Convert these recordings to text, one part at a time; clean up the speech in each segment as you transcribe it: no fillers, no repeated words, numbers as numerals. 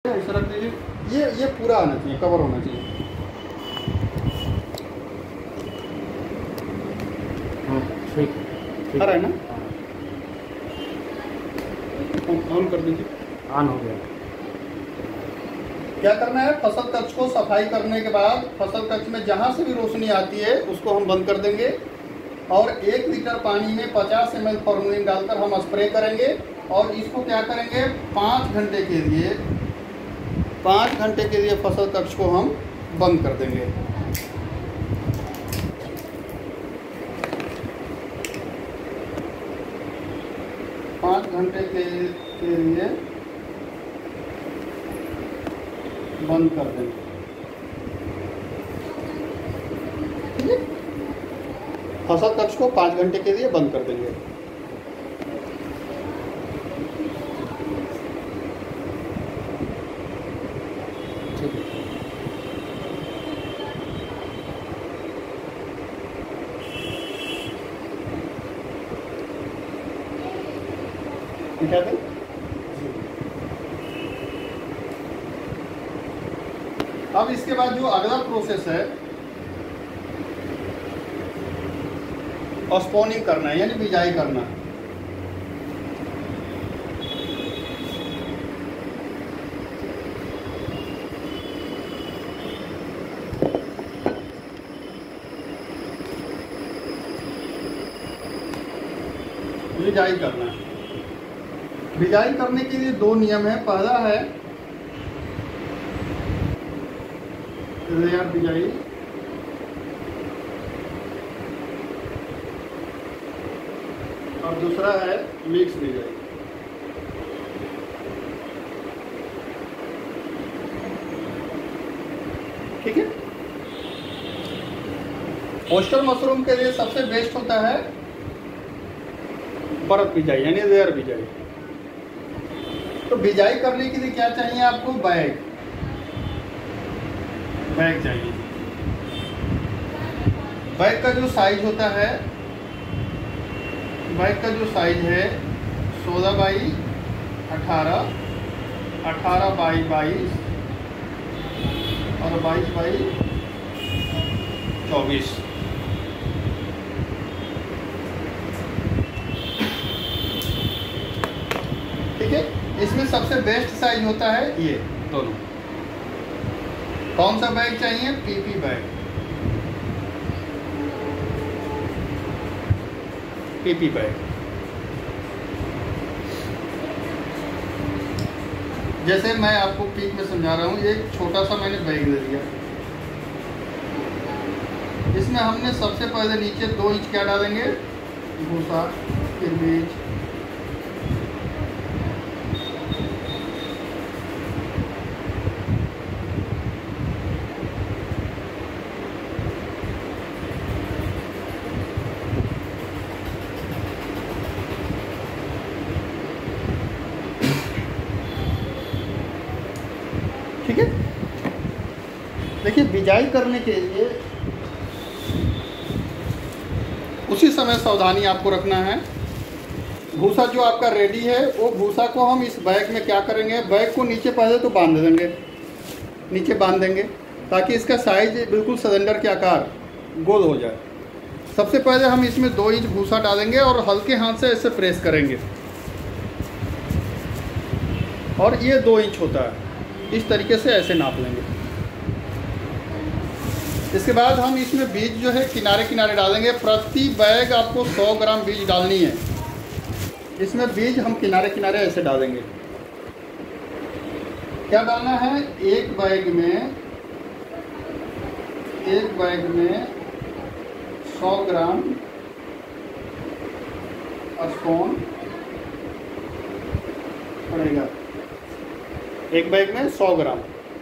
ऐसा रख दीजिए। ये पूरा आना चाहिए, कवर होना चाहिए। हाँ ठीक आ रहा है ना? ऑन कर दीजिए। ऑन हो गया। क्या करना है, फसल कक्ष को सफाई करने के बाद फसल कक्ष में जहाँ से भी रोशनी आती है उसको हम बंद कर देंगे और 1 लीटर पानी में 50 ml फॉर्मेलिन डालकर हम स्प्रे करेंगे और इसको क्या करेंगे 5 घंटे के लिए 5 घंटे के लिए फसल कक्ष को हम बंद कर देंगे। पाँच घंटे के लिए बंद कर देंगे। ठीक है, फसल कक्ष को 5 घंटे के लिए बंद कर देंगे। ठीक है। ठीक है। अब इसके बाद जो अगला प्रोसेस है स्पॉनिंग करना है, यानी बिजाई करना है। बिजाई करना है। बिजाई करने के लिए 2 नियम है। पहला है लेयर बिजाई और दूसरा है मिक्स बिजाई। ठीक है। ओस्टर मशरूम के लिए सबसे बेस्ट होता है परत बिजाई यानी लेयर बिजाई। तो बिजाई करने के लिए क्या चाहिए आपको, बैग चाहिए। बैग का जो साइज होता है, बैग का जो साइज है 16 बाई 18, 18 बाई 22 और 22 बाई 24। ठीक है। इसमें सबसे बेस्ट साइज होता है ये दोनों। कौन सा बैग चाहिए, पीपी बैग। पीपी बैग जैसे मैं आपको पीक में समझा रहा हूँ, एक छोटा सा मैंने बैग ले लिया। इसमें हमने सबसे पहले नीचे 2 इंच क्या डालेंगे, भूसा, फिर बीज, ठीक है। देखिए बिजाई करने के लिए उसी समय सावधानी आपको रखना है। भूसा जो आपका रेडी है वो भूसा को हम इस बैग में क्या करेंगे, बैग को नीचे पहले तो बांध देंगे, नीचे बांध देंगे ताकि इसका साइज बिल्कुल सिलेंडर के आकार गोल हो जाए। सबसे पहले हम इसमें 2 इंच भूसा डालेंगे और हल्के हाथ से ऐसे प्रेस करेंगे और ये 2 इंच होता है, इस तरीके से ऐसे नाप लेंगे। इसके बाद हम इसमें बीज जो है किनारे किनारे डालेंगे। प्रति बैग आपको 100 ग्राम बीज डालनी है। इसमें बीज हम किनारे किनारे ऐसे डालेंगे। क्या डालना है, एक बैग में 100 ग्राम स्पून पड़ेगा। एक बैग में 100 ग्राम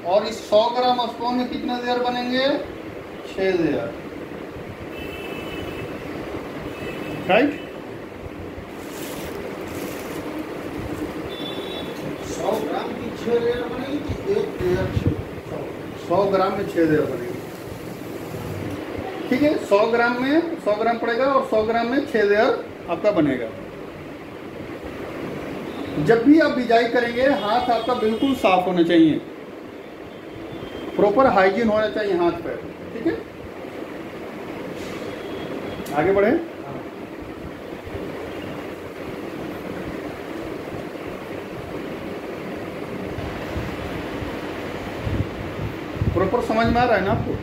और इस 100 ग्राम स्पून में कितने लेयर बनेंगे, 6 लेयर। राइट। 100 ग्राम की 6 लेयर बनेगी कि 1 लेयर 100 ग्राम में 6 लेयर बनेगी। ठीक है, 100 ग्राम में 100 ग्राम पड़ेगा और 100 ग्राम में 6 लेयर आपका बनेगा। जब भी आप बिजाई करेंगे हाथ आपका बिल्कुल साफ होना चाहिए, प्रॉपर हाइजीन होना चाहिए हाथ पैर। ठीक है, आगे बढ़े। प्रॉपर समझ में आ रहा है ना आपको?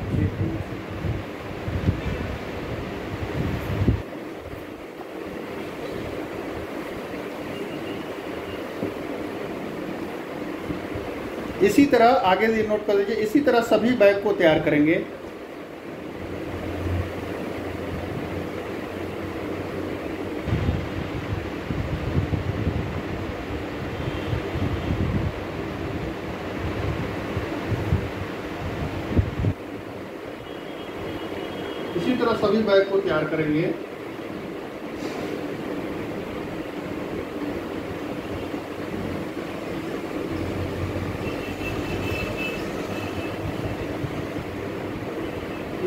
इसी तरह आगे नोट कर लीजिए, इसी तरह सभी बैग को तैयार करेंगे। इसी तरह सभी बैग को तैयार करेंगे।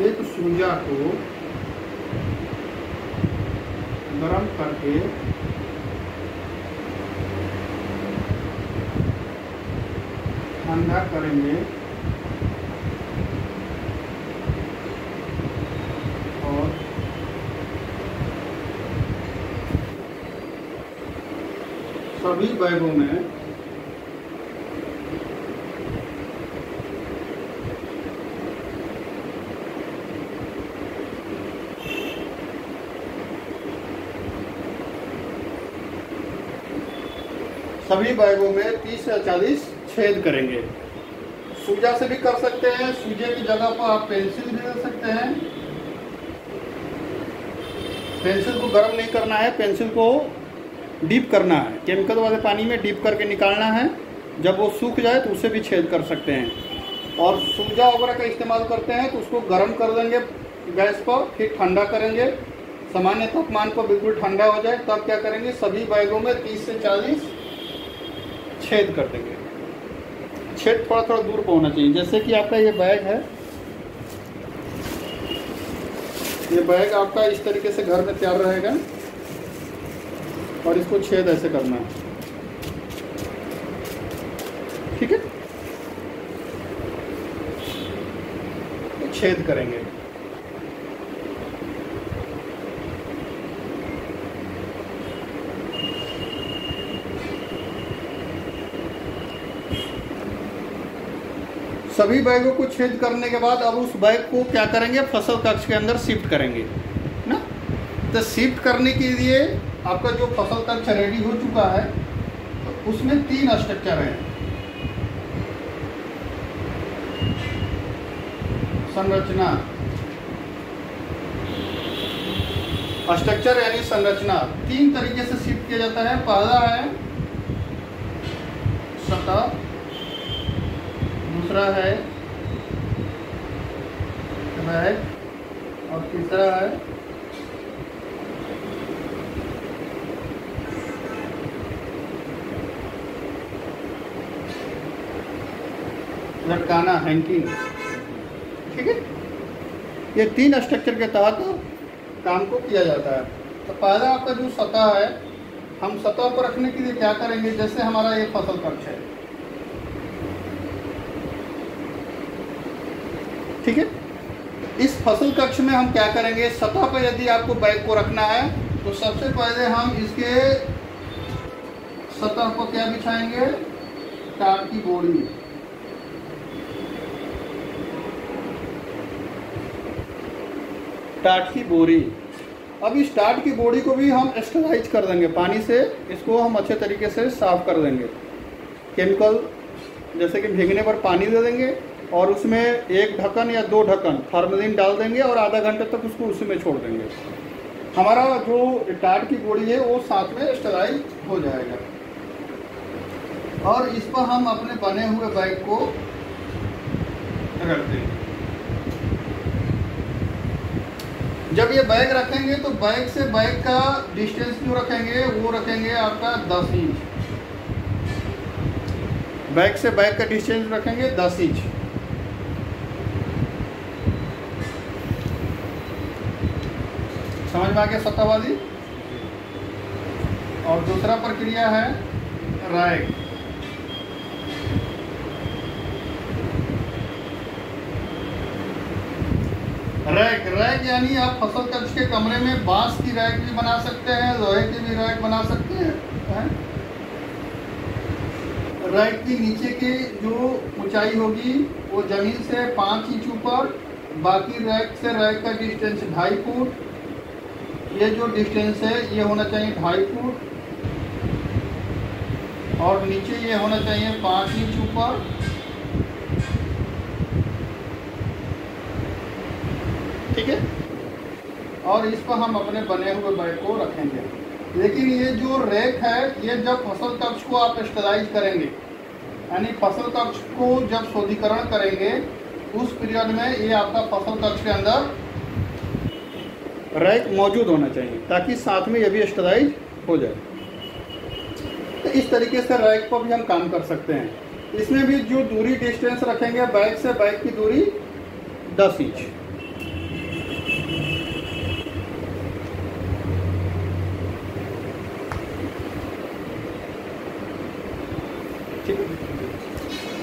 एक सूजा को गरम करके ठंडा करेंगे और सभी बैगों में सभी बैगों में 30 या 40 छेद करेंगे। सूजा से भी कर सकते हैं, सूजे की जगह पर आप पेंसिल भी दे सकते हैं। पेंसिल को गर्म नहीं करना है, पेंसिल को डीप करना है, केमिकल वाले पानी में डीप करके निकालना है। जब वो सूख जाए तो उसे भी छेद कर सकते हैं। और सूजा वगैरह का इस्तेमाल करते हैं तो उसको गर्म कर देंगे गैस पर, फिर ठंडा करेंगे, सामान्य तापमान पर बिल्कुल ठंडा हो जाए, तब क्या करेंगे सभी बैगों में 30 से 40 छेद कर देंगे। छेद थोड़ा थोड़ा दूर पर होना चाहिए। जैसे कि आपका ये बैग है, ये बैग आपका इस तरीके से घर में तैयार रहेगा और इसको छेद ऐसे करना है। ठीक है, तो छेद करेंगे। सभी बैगों को छेद करने के बाद अब उस बैग को क्या करेंगे, फसल कक्ष के अंदर शिफ्ट करेंगे ना। तो शिफ्ट करने के लिए आपका जो फसल कक्ष रेडी हो चुका है तो उसमें 3 स्ट्रक्चर हैं। संरचना, स्ट्रक्चर यानी संरचना 3 तरीके से शिफ्ट किया जाता है। पहला है सतह, दूसरा है बैग और तीसरा है लटकाना, हैंगिंग। ठीक है, ये 3 स्ट्रक्चर के तहत काम को किया जाता है। तो पहला आपका जो सतह है, हम सतह पर रखने के लिए क्या करेंगे, जैसे हमारा ये फसल कक्ष है, ठीक है। इस फसल कक्ष में हम क्या करेंगे, सतह पर यदि आपको बैग को रखना है तो सबसे पहले हम इसके सतह पर क्या बिछाएंगे, टाट की बोरी। टाट की बोरी। अब इस टाट की बोरी को भी हम स्टराइज कर देंगे पानी से, इसको हम अच्छे तरीके से साफ कर देंगे। केमिकल जैसे कि भीगने पर पानी दे देंगे और उसमें 1 ढक्कन या 2 ढक्कन फॉर्मेलिन डाल देंगे और आधा घंटे तक उसको उसी में छोड़ देंगे। हमारा जो टाट की बोरी है वो साथ में स्टराइज हो जाएगा। और इस पर हम अपने बने हुए बैग को रख देंगे। जब ये बैग रखेंगे तो बैग से बैग का डिस्टेंस जो रखेंगे वो रखेंगे आपका 10 इंच। बैग से बैग का डिस्टेंस रखेंगे 10 इंच। समझ में आ गया सतह वाली। और दूसरा प्रक्रिया है रैक। रैक रैक यानी आप फसल कक्ष के कमरे में बांस की रैक भी बना सकते हैं, लोहे की भी रैक बना सकते हैं। रैक की नीचे की जो ऊंचाई होगी वो जमीन से 5 इंच ऊपर, बाकी रैक से रैक का डिस्टेंस 2.5 फुट। ये जो डिस्टेंस है ये होना चाहिए 2.5 फुट, और नीचे ये होना चाहिए 5 इंच ऊपर। ठीक है, और इस पर हम अपने बने हुए बैग को रखेंगे। लेकिन ये जो रैक है ये जब फसल कक्ष को आप स्टराइज करेंगे, यानी फसल कक्ष को जब शोधीकरण करेंगे उस पीरियड में ये आपका फसल कक्ष के अंदर रैक मौजूद होना चाहिए, ताकि साथ में ये भी स्टराइज हो जाए। तो इस तरीके से रैक पर भी हम काम कर सकते हैं। इसमें भी जो दूरी डिस्टेंस रखेंगे बैग से बैग की दूरी 10 इंच।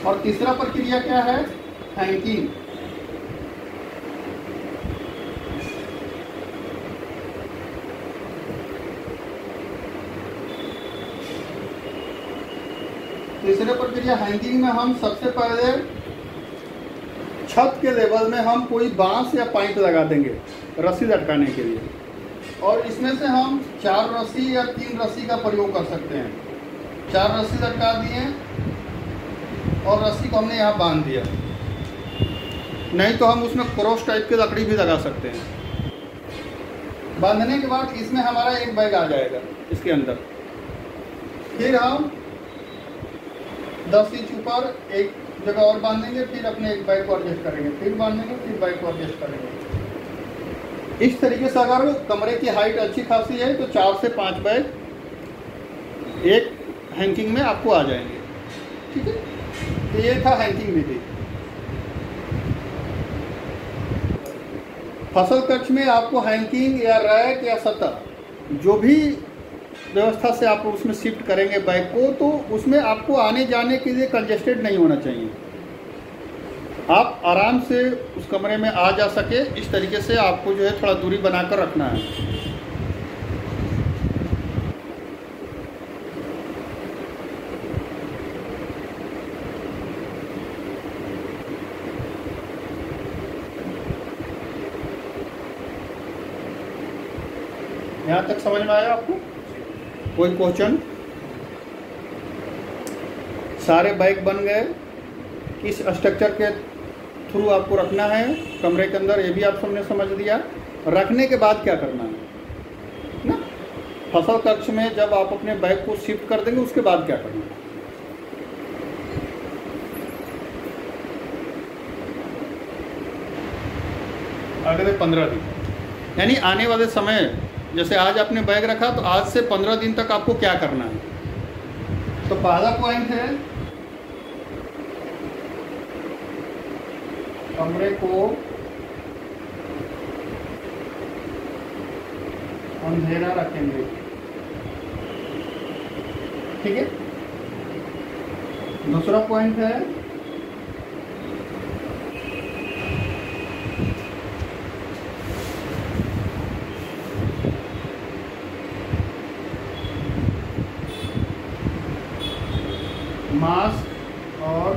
और तीसरा प्रक्रिया क्या है? हैंगिंग। तीसरे प्रक्रिया हैंगिंग में हम सबसे पहले छत के लेवल में हम कोई बांस या पाइप लगा देंगे रस्सी लटकाने के लिए, और इसमें से हम 4 रस्सी या 3 रस्सी का प्रयोग कर सकते हैं। 4 रस्सी लटका दिए और रस्सी को हमने यहाँ बांध दिया, नहीं तो हम उसमें क्रॉस टाइप की लकड़ी भी लगा सकते हैं। बांधने के बाद इसमें हमारा एक बैग आ जाएगा इसके अंदर। फिर हम 10 इंच ऊपर एक जगह और बांधेंगे, फिर अपने एक बैग को एडजस्ट करेंगे, फिर बांधेंगे, फिर बैग को एडजस्ट करेंगे। इस तरीके से अगर कमरे की हाइट अच्छी खासी है तो 4 से 5 बैग एक हैंगिंग में आपको आ जाएंगे। ठीक है, तो ये था हैंगिंग विधि। फसल कक्ष में आपको हैंगिंग या रैक या सतह जो भी व्यवस्था से आप उसमें शिफ्ट करेंगे बैग को, तो उसमें आपको आने जाने के लिए कंजेस्टेड नहीं होना चाहिए। आप आराम से उस कमरे में आ जा सके, इस तरीके से आपको जो है थोड़ा दूरी बनाकर रखना है। यहाँ तक समझ में आया आपको? कोई क्वेश्चन? सारे बैग बन गए। किस स्ट्रक्चर के थ्रू आपको रखना है कमरे के अंदर, ये भी आप सबने समझ लिया। रखने के बाद क्या करना है ना, फसल कक्ष में जब आप अपने बैग को शिफ्ट कर देंगे उसके बाद क्या करना है। अगले 15 दिन, यानी आने वाले समय, जैसे आज आपने बैग रखा तो आज से 15 दिन तक आपको क्या करना है। तो पहला पॉइंट है कमरे को अंधेरा रखेंगे। ठीक है, दूसरा पॉइंट है मास्क और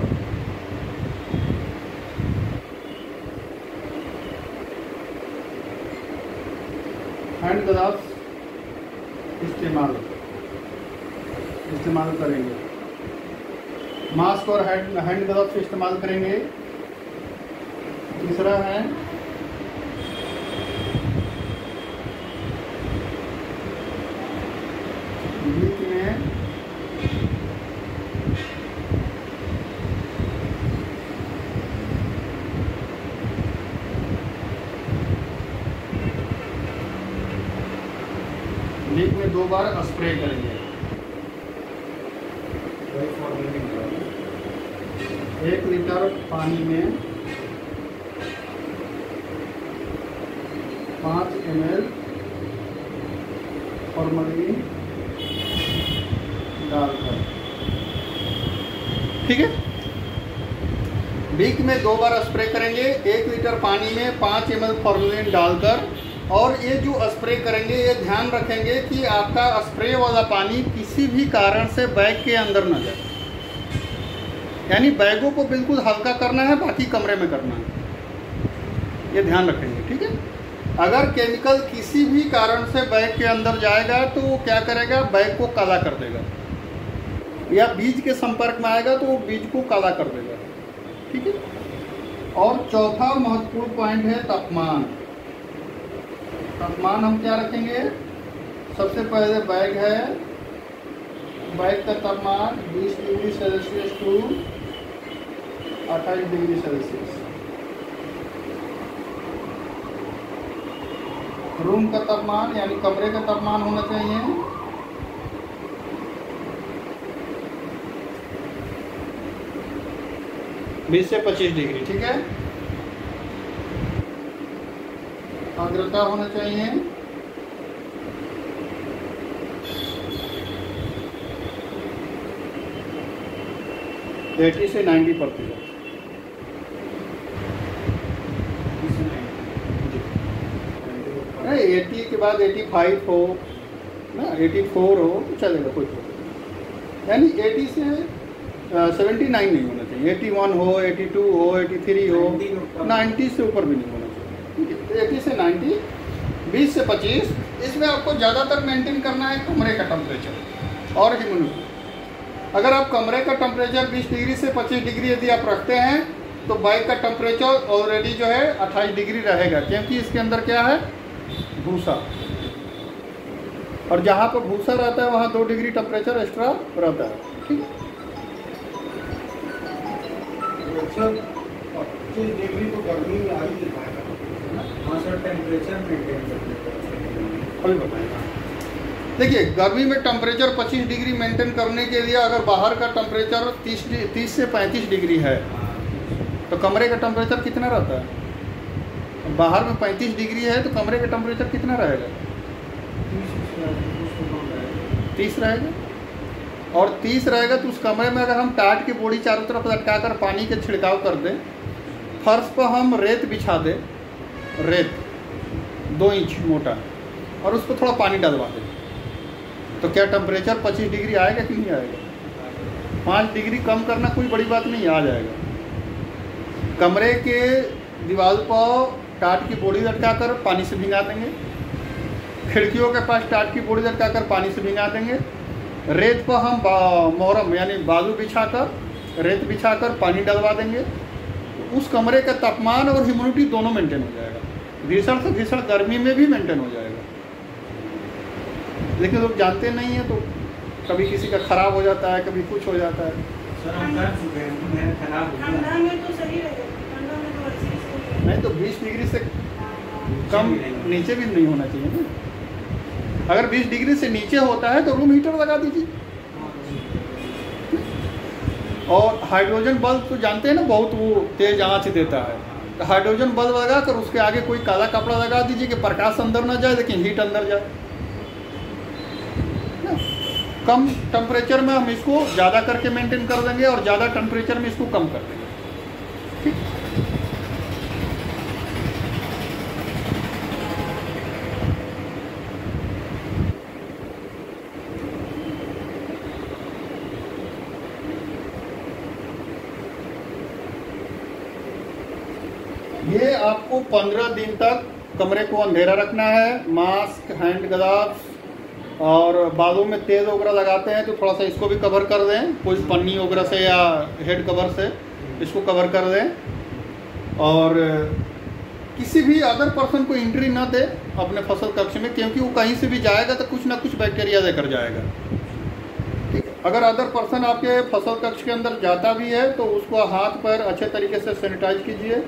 हैंड ग्लव्स इस्तेमाल करेंगे। मास्क और हैंड ग्लव्स इस्तेमाल करेंगे। तीसरा है बीच में लीक में 2 बार स्प्रे करेंगे। 1 लीटर पानी में 5 ml फॉर्मलिन डालकर ठीक है। वीक में 2 बार स्प्रे करेंगे, 1 लीटर पानी में 5 ml फॉर्मेलिन डालकर। और ये जो स्प्रे करेंगे ये ध्यान रखेंगे कि आपका स्प्रे वाला पानी किसी भी कारण से बैग के अंदर न जाए, यानी बैगों को बिल्कुल हल्का करना है, बाकी कमरे में करना है, ये ध्यान रखेंगे, ठीक है। अगर केमिकल किसी भी कारण से बैग के अंदर जाएगा तो वो क्या करेगा, बैग को काला कर देगा, या बीज के संपर्क में आएगा तो वो बीज को काला कर देगा, ठीक है। और चौथा महत्वपूर्ण पॉइंट है तापमान। तापमान हम क्या रखेंगे, सबसे पहले बैग है, बैग का तापमान 20 degree Celsius to 28 degree Celsius. Room का तापमान यानी कमरे का तापमान होना चाहिए 20 से 25 डिग्री, ठीक है। आर्द्रता होना चाहिए 80 से 90%। 80 के बाद 85 हो ना, 84 हो तो चलेगा, कोई प्रॉब्लम, यानी 80 से 79 नहीं होना चाहिए, 81 हो, 82 हो, 83 हो, 90 से ऊपर भी नहीं होना चाहिए, 80 से 90, 20 से 25। इसमें आपको ज़्यादातर मेंटेन करना है कमरे का टेम्परेचर और ह्यूमिडिटी। अगर आप कमरे का टेम्परेचर 20 डिग्री से 25 डिग्री यदि आप रखते हैं तो बाइक का टेम्परेचर ऑलरेडी जो है 28 डिग्री रहेगा, क्योंकि इसके अंदर क्या है, भूसा, और जहाँ पर भूसा रहता है वहाँ 2 डिग्री टेम्परेचर एक्स्ट्रा रहता है, ठीक है। 25 डिग्री तो गर्मी में आ ही नहीं पाएगा, वहाँ सर टेम्परेचर मेंटेन करने अभी बताएगा। देखिए, गर्मी में टेम्परेचर 25 डिग्री मेंटेन करने के लिए अगर बाहर का टेम्परेचर 30 से 35 डिग्री है तो कमरे का टेम्परेचर कितना रहता है? बाहर में 35 डिग्री है तो कमरे का टेम्परेचर कितना रहेगा? 30 रहेगा। और 30 रहेगा तो उस कमरे में अगर हम टाट की बोरी चारों तरफ लटका कर पानी के छिड़काव कर दें, फर्श पर हम रेत बिछा दें, रेत 2 इंच मोटा, और उस पर थोड़ा पानी डलवा दें, तो क्या टेम्परेचर 25 डिग्री आएगा कि नहीं आएगा? 5 डिग्री कम करना कोई बड़ी बात नहीं, आ जाएगा। कमरे के दीवार पर टाट की बोरी लटका कर पानी से भिंगा देंगे, खिड़कियों के पास टाट की बोरी लटका कर पानी से भिंगा देंगे, रेत पर हम मोरम यानी बालू बिछाकर, रेत बिछाकर पानी डलवा देंगे, उस कमरे का तापमान और ह्यूमिडिटी दोनों मेंटेन हो जाएगा, भीषण से भीषण गर्मी में भी मेंटेन हो जाएगा। लेकिन लोग जानते नहीं हैं, तो कभी किसी का खराब हो जाता है, कभी कुछ हो जाता है। सर हम कर चुके हैं, मेरा खराब हो ठंडा गया। में तो सही रहेगा, ठंडा में तो अच्छी से नहीं तो 20 डिग्री से कम नीचे भी नहीं होना चाहिए ना। अगर 20 डिग्री से नीचे होता है तो रूम हीटर लगा दीजिए। और हाइड्रोजन बल्ब तो जानते हैं ना, बहुत वो तेज आंच देता है, तो हाइड्रोजन बल्ब लगा कर उसके आगे कोई काला कपड़ा लगा दीजिए कि प्रकाश अंदर ना जाए लेकिन हीट अंदर जाए। कम टेम्परेचर में हम इसको ज़्यादा करके मेंटेन कर देंगे और ज़्यादा टेम्परेचर में इसको कम कर देंगे, ठीक। ये आपको 15 दिन तक कमरे को अंधेरा रखना है। मास्क, हैंड ग्लव्स और बालों में तेल वगैरह लगाते हैं तो थोड़ा सा इसको भी कवर कर दें, कोई पन्नी वगैरह से या हेड कवर से इसको कवर कर दें। और किसी भी अदर पर्सन को एंट्री ना दे अपने फसल कक्ष में, क्योंकि वो कहीं से भी जाएगा तो कुछ ना कुछ बैक्टीरिया लेकर जाएगा, ठीक है। अगर अदर पर्सन आपके फसल कक्ष के अंदर जाता भी है तो उसको हाथ पैर अच्छे तरीके से सैनिटाइज कीजिए।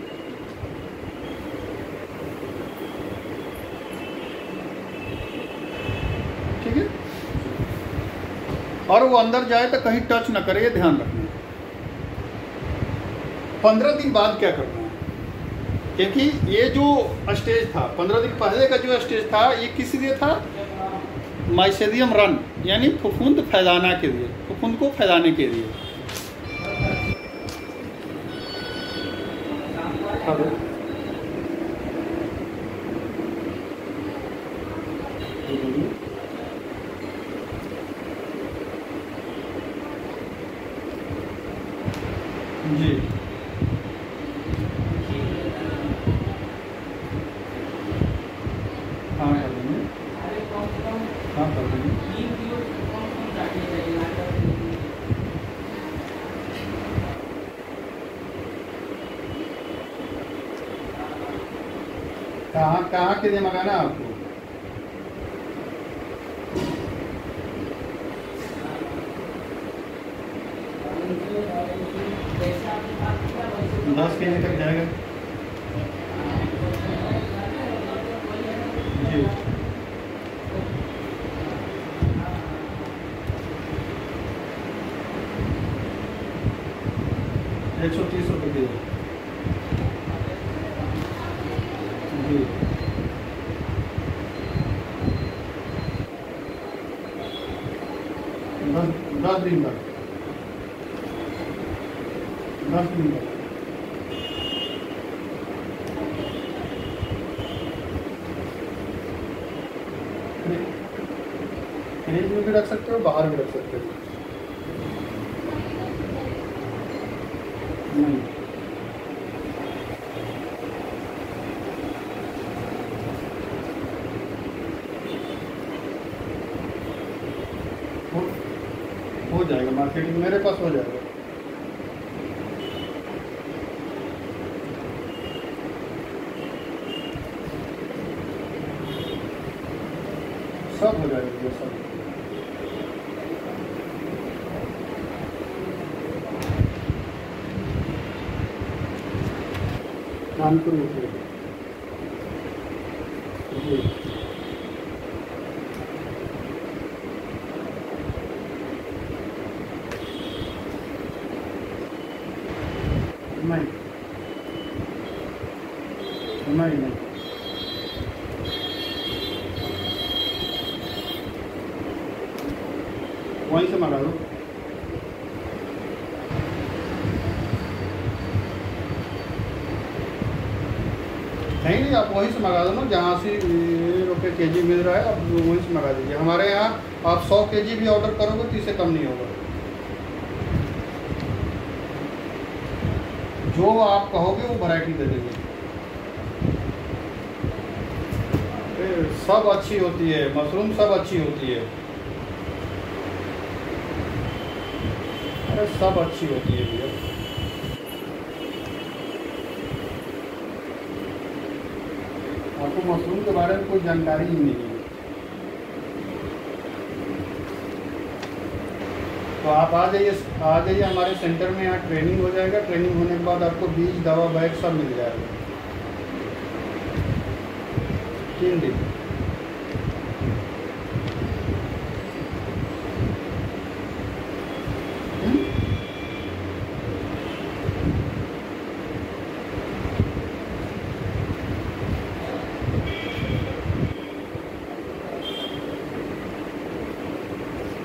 ठीक है, और वो अंदर जाए तो कहीं टच ना करे, ये ध्यान रखना। 15 दिन बाद क्या करना है, क्योंकि ये जो स्टेज था 15 दिन पहले का जो स्टेज था ये किस लिए था? माइसेरियम रन यानी फफूंद फैलाना के लिए, फफूंद को फैलाने के लिए। अब जी हाँ कर देंगे, हाँ कर देंगे। कहाँ कहाँ के लिए मंगाना है आपको? 10 kg तक जाएगा जी। 130 रुपये किलो जी। 10 दिन तक, 10 दिन तक। फ्रिज में भी रख सकते हो, बाहर भी रख सकते हो। नहीं हो जाएगा, मार्केटिंग मेरे पास हो जाएगा। सब हो जाएगा ये सब। कानपुर में जी। नहीं नहीं नहीं वहीं से मंगा दो। नहीं आप वहीं से मंगा दो ना, जहाँ से रुपये केजी मिल रहा है आप वहीं से मंगा दीजिए। हमारे यहाँ आप 100 केजी भी ऑर्डर करोगे तो इससे कम नहीं होगा। जो आप कहोगे वो वैरायटी दे देंगे। सब अच्छी होती है, मशरूम सब अच्छी होती है, अरे सब अच्छी होती है भैया। आपको मशरूम के बारे में कोई जानकारी ही नहीं है तो आप आ जाइए हमारे सेंटर में। यहाँ ट्रेनिंग हो जाएगा, ट्रेनिंग होने के बाद आपको बीज, दवा, बैग सब मिल जाएगा 3 दिन।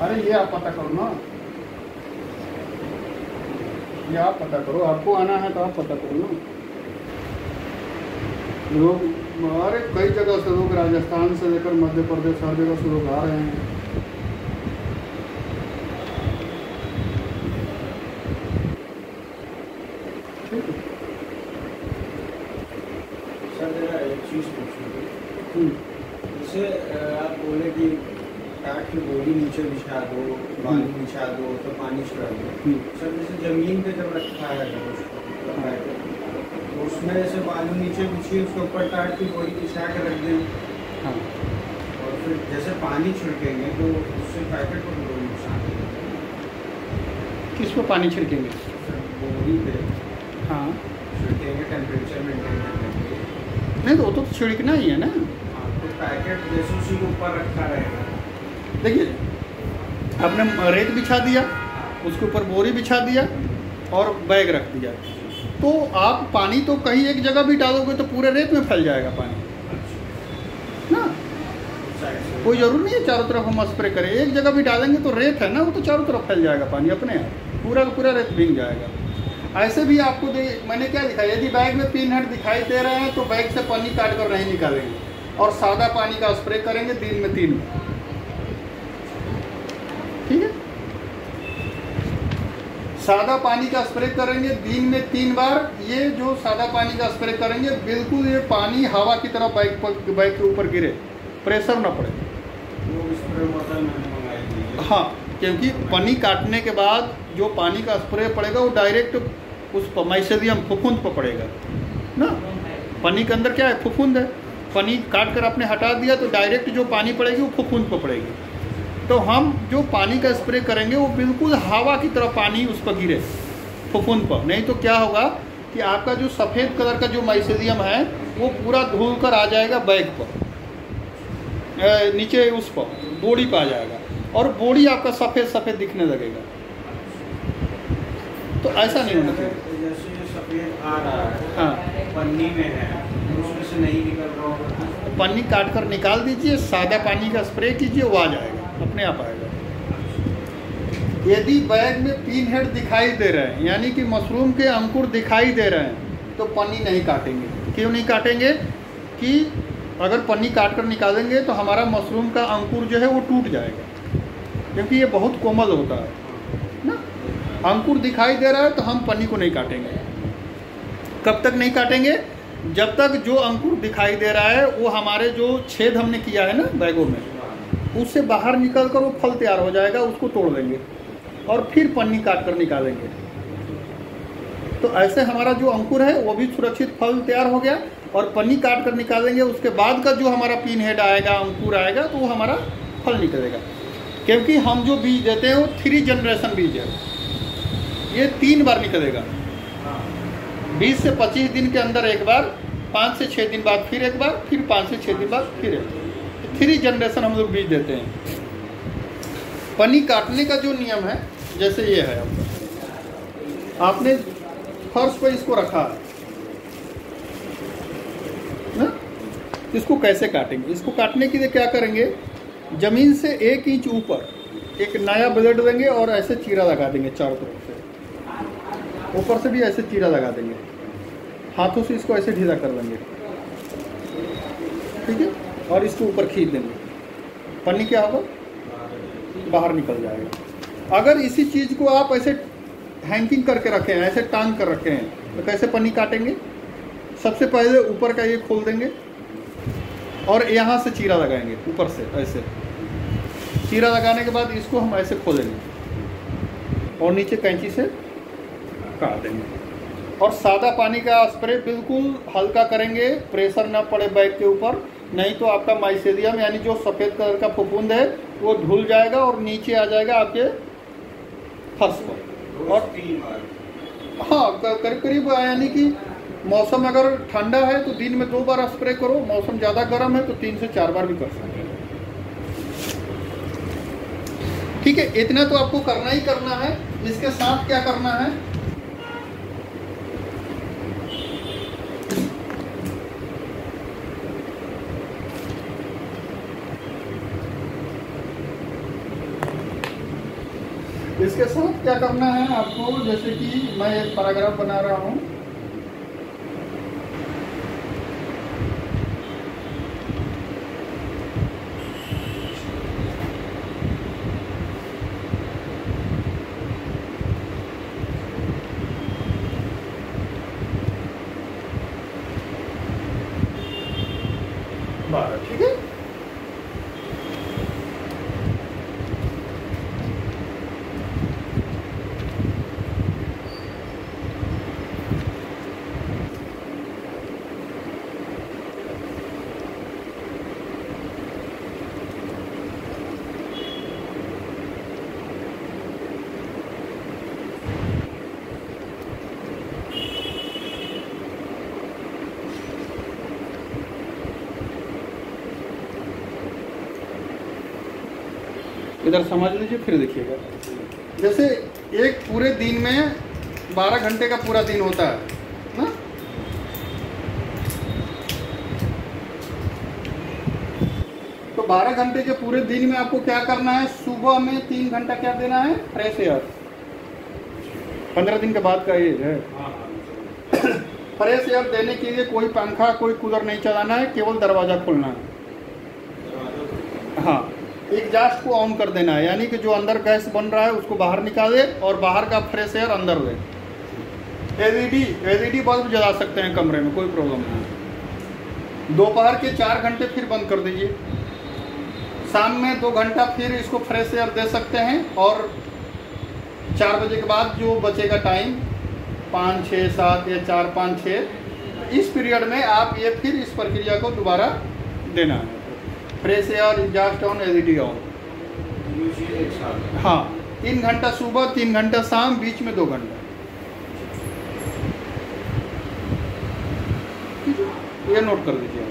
अरे ये आप पता करो ना, ये आप पता करो, आपको आना है तो आप पता करो ना। लोग अरे कई जगह से लोग, राजस्थान से लेकर मध्य प्रदेश, हर जगह से लोग आ रहे हैं। ठीक है सर मेरा एक चीज़ पूछनी थी। जैसे आप बोले कि काट की बोरी नीचे बिछा दो, पानी बिछा दो तो पानी छुड़ा दो। सर जैसे ज़मीन पे जब रखा है तो उसमें जैसे बालू नीचे बिछी, उसके ऊपर टाट की बोरी बिछा के रख दें। हाँ। और फिर जैसे पानी छिड़केंगे तो उससे पैकेट को नुकसान है। किस पे पानी छिड़केंगे? बोरी पे हाँ छिड़केंगे टेम्परेचर मेंटेन करने के लिए। नहीं तो वो तो छिड़कना ही है ना। हाँ तो पैकेट जैसे उसी के ऊपर रखा रहेगा। देखिए आपने रेत बिछा दिया, उसके ऊपर बोरी बिछा दिया और बैग रख दिया, तो आप पानी तो कहीं एक जगह भी डालोगे तो पूरे रेत में फैल जाएगा पानी ना। कोई ज़रूर नहीं है चारों तरफ हम स्प्रे करें, एक जगह भी डालेंगे तो रेत है ना, वो तो चारों तरफ फैल जाएगा पानी अपने आप, पूरा का पूरा रेत भीग जाएगा। ऐसे भी आपको मैंने क्या दिखाया, यदि बैग में पिन हेड दिखाई दे रहे हैं तो बैग से पन्नी काट कर नहीं निकालेंगे और सादा पानी का स्प्रे करेंगे दिन में 3 बार। ठीक है, सादा पानी का स्प्रे करेंगे दिन में 3 बार। ये जो सादा पानी का स्प्रे करेंगे बिल्कुल ये पानी हवा की तरह बैग के ऊपर गिरे, प्रेशर ना पड़े। वो स्प्रे बोतल मैंने मंगाई थी। हाँ, क्योंकि पन्नी काटने के बाद जो पानी का स्प्रे पड़ेगा वो डायरेक्ट उस माइसेरियम फफूंद पर पड़ेगा ना। पन्नी के अंदर क्या है, फफूंद है। पन्नी काट कर आपने हटा दिया तो डायरेक्ट जो पानी पड़ेगी वो फफूंद पर पड़ेगी। तो हम जो पानी का स्प्रे करेंगे वो बिल्कुल हवा की तरह पानी उस पर गिरे, फफूंद पर। नहीं तो क्या होगा कि आपका जो सफ़ेद कलर का जो माइसेरियम है वो पूरा धुल कर आ जाएगा बैग पर, नीचे उस पर बॉडी पर आ जाएगा और बॉडी आपका सफ़ेद सफ़ेद दिखने लगेगा। तो ऐसा नहीं होना चाहिए। जैसे ये सफ़ेद आ रहा है, हाँ, पन्नी में है, उसमें से नहीं निकल रहा होगा, पन्नी काट कर निकाल दीजिए, सादा पानी का स्प्रे कीजिए, वो आ जाएगा, अपने आप आएगा। यदि बैग में पिन हेड दिखाई दे रहे हैं, यानी कि मशरूम के अंकुर दिखाई दे रहे हैं, तो पन्नी नहीं काटेंगे। क्यों नहीं काटेंगे कि अगर पन्नी काट कर निकालेंगे तो हमारा मशरूम का अंकुर जो है वो टूट जाएगा, क्योंकि ये बहुत कोमल होता है ना। अंकुर दिखाई दे रहा है तो हम पन्नी को नहीं काटेंगे। कब तक नहीं काटेंगे? जब तक जो अंकुर दिखाई दे रहा है वो हमारे जो छेद हमने किया है ना बैगों में, उससे बाहर निकल कर वो फल तैयार हो जाएगा, उसको तोड़ देंगे और फिर पन्नी काट कर निकालेंगे। तो ऐसे हमारा जो अंकुर है वो भी सुरक्षित फल तैयार हो गया, और पन्नी काट कर निकालेंगे उसके बाद का जो हमारा पिन हेड आएगा, अंकुर आएगा, तो वो हमारा फल निकलेगा। क्योंकि हम जो बीज देते हैं वो 3 जनरेशन बीज है, ये 3 बार निकलेगा। 20 से 25 दिन के अंदर एक बार, 5 से 6 दिन बाद फिर एक बार, फिर 5 से 6 दिन बाद फिर एक बार। 3 जनरेशन हम लोग बीज देते हैं। पन्नी काटने का जो नियम है, जैसे ये है, आपने फर्श पर इसको रखा है ना, इसको कैसे काटेंगे? इसको काटने के लिए क्या करेंगे, जमीन से 1 इंच ऊपर एक नया ब्लेड देंगे और ऐसे चीरा लगा देंगे चारों तरफ से, ऊपर से भी ऐसे चीरा लगा देंगे, हाथों से इसको ऐसे ढीला कर लेंगे, ठीक है, और इसको ऊपर खींच देंगे। पन्नी क्या होगा, बाहर निकल जाएगा। अगर इसी चीज़ को आप ऐसे हैंगिंग करके रखे हैं, ऐसे टांग कर रखे हैं, तो कैसे पन्नी काटेंगे? सबसे पहले ऊपर का ये खोल देंगे और यहाँ से चीरा लगाएंगे, ऊपर से ऐसे चीरा लगाने के बाद इसको हम ऐसे खोलेंगे और नीचे कैंची से काट देंगे। और सादा पानी का स्प्रे बिल्कुल हल्का करेंगे, प्रेशर ना पड़े बैग के ऊपर, नहीं तो आपका माइसेरियम यानी जो सफ़ेद कलर का फफूंद है वो धुल जाएगा और नीचे आ जाएगा आपके फर्श पर। और 3 बार, हाँ, करीब करीब यानी कि मौसम अगर ठंडा है तो दिन में 2 बार स्प्रे करो, मौसम ज़्यादा गर्म है तो 3 से 4 बार भी कर सकते हैं। ठीक है, इतना तो आपको करना ही करना है। इसके साथ क्या करना है, इसके साथ क्या करना है आपको, जैसे कि मैं एक पैराग्राफ बना रहा हूँ। ठीक है, इधर समझ लीजिए फिर देखिएगा। जैसे एक पूरे दिन में 12 घंटे का पूरा दिन होता है ना, तो 12 घंटे के पूरे दिन में आपको क्या करना है, सुबह में 3 घंटा क्या देना है, फ्रेश एयर, 15 दिन के बाद का ये है। हाँ फ्रेश एयर देने के लिए कोई पंखा कोई कूलर नहीं चलाना है, केवल दरवाज़ा खोलना है। हाँ, एग्जॉस्ट को ऑन कर देना है, यानी कि जो अंदर गैस बन रहा है उसको बाहर निकाले और बाहर का फ्रेश एयर अंदर दे। एलईडी बल्ब जला सकते हैं कमरे में, कोई प्रॉब्लम नहीं। दोपहर के 4 घंटे फिर बंद कर दीजिए, शाम में 2 घंटा फिर इसको फ्रेश एयर दे सकते हैं, और 4 बजे के बाद जो बचेगा टाइम 5, 6, 7 या 4, 5, 6, इस पीरियड में आप ये फिर इस प्रक्रिया को दोबारा देना है। Fresh air, exhaust on, LED on. एक साल। हाँ, 3 घंटा सुबह, 3 घंटा शाम, बीच में 2 घंटा। ये नोट कर लीजिए।